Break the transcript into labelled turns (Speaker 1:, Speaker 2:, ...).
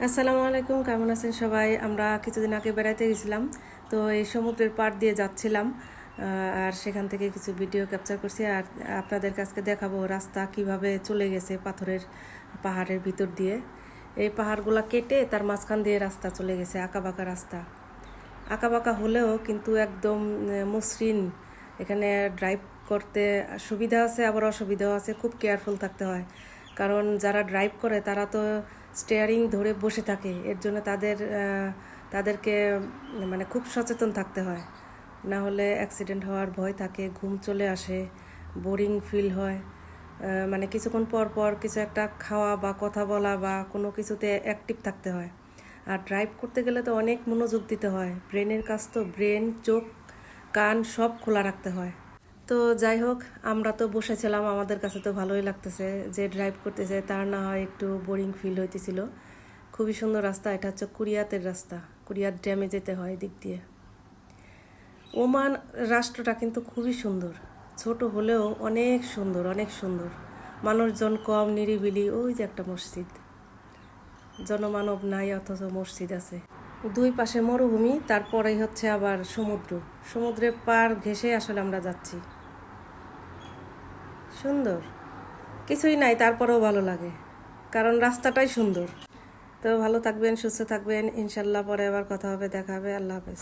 Speaker 1: আসসালামু আলাইকুম, কেমন আছেন সবাই? আমরা কিছুদিন আগে বেড়াইতে গেছিলাম, তো এই সমুদ্রের পাড় দিয়ে যাচ্ছিলাম। আর সেখান থেকে কিছু ভিডিও ক্যাপচার করছি আর আপনাদের কাছে দেখাবো রাস্তা কিভাবে চলে গেছে পাহাড়ের ভিতর দিয়ে। এই পাহাড়গুলা কেটে তার মাঝখান দিয়ে রাস্তা চলে গেছে, আঁকাবাঁকা রাস্তা। আঁকাবাঁকা হলেও কিন্তু একদম মসৃণ। এখানে ড্রাইভ করতে সুবিধা আছে, আবার অসুবিধাও আছে। খুব কেয়ারফুল থাকতে হয়, কারণ যারা ড্রাইভ করে তারা তো স্টিয়ারিং ধরে বসে থাকে। এর জন্য তাদেরকে মানে খুব সচেতন থাকতে হয়, না হলে অ্যাক্সিডেন্ট হওয়ার ভয় থাকে, ঘুম চলে আসে, বোরিং ফিল হয়। মানে কিছুক্ষণ পর পর কিছু একটা খাওয়া বা কথা বলা বা কোনো কিছুতে অ্যাক্টিভ থাকতে হয়। আর ড্রাইভ করতে গেলে তো অনেক মনোযোগ দিতে হয়। ব্রেনের কাজ তো, ব্রেন, চোখ, কান সব খোলা রাখতে হয়। তো যাই হোক, আমরা তো বসেছিলাম, আমাদের কাছে তো ভালোই লাগতেছে। যে ড্রাইভ করতেছে তার না হয় একটু বোরিং ফিল হইতেছিল। খুবই সুন্দর রাস্তা। এটা হচ্ছে কুরিয়াতের রাস্তা, কুরিয়াত ড্যামে যেতে হয় দিক দিয়ে। ওমান রাষ্ট্রটা কিন্তু খুবই সুন্দর, ছোট হলেও অনেক সুন্দর, অনেক সুন্দর। মানুষজন কম, নিরিবিলি। ওই যে একটা মসজিদ, জনমানব নাই অথচ মসজিদ আছে। দুই পাশে মরুভূমি, তারপরেই হচ্ছে আবার সমুদ্র। সমুদ্রের পার ঘেঁষে আসলে আমরা যাচ্ছি। সুন্দর, কিছুই নাই, তারপরেও ভালো লাগে, কারণ রাস্তাটাই সুন্দর। তো ভালো থাকবেন, সুস্থ থাকবেন, ইনশাল্লাহ। পরে আবার কথা হবে, দেখা হবে। আল্লাহ হাফেজ।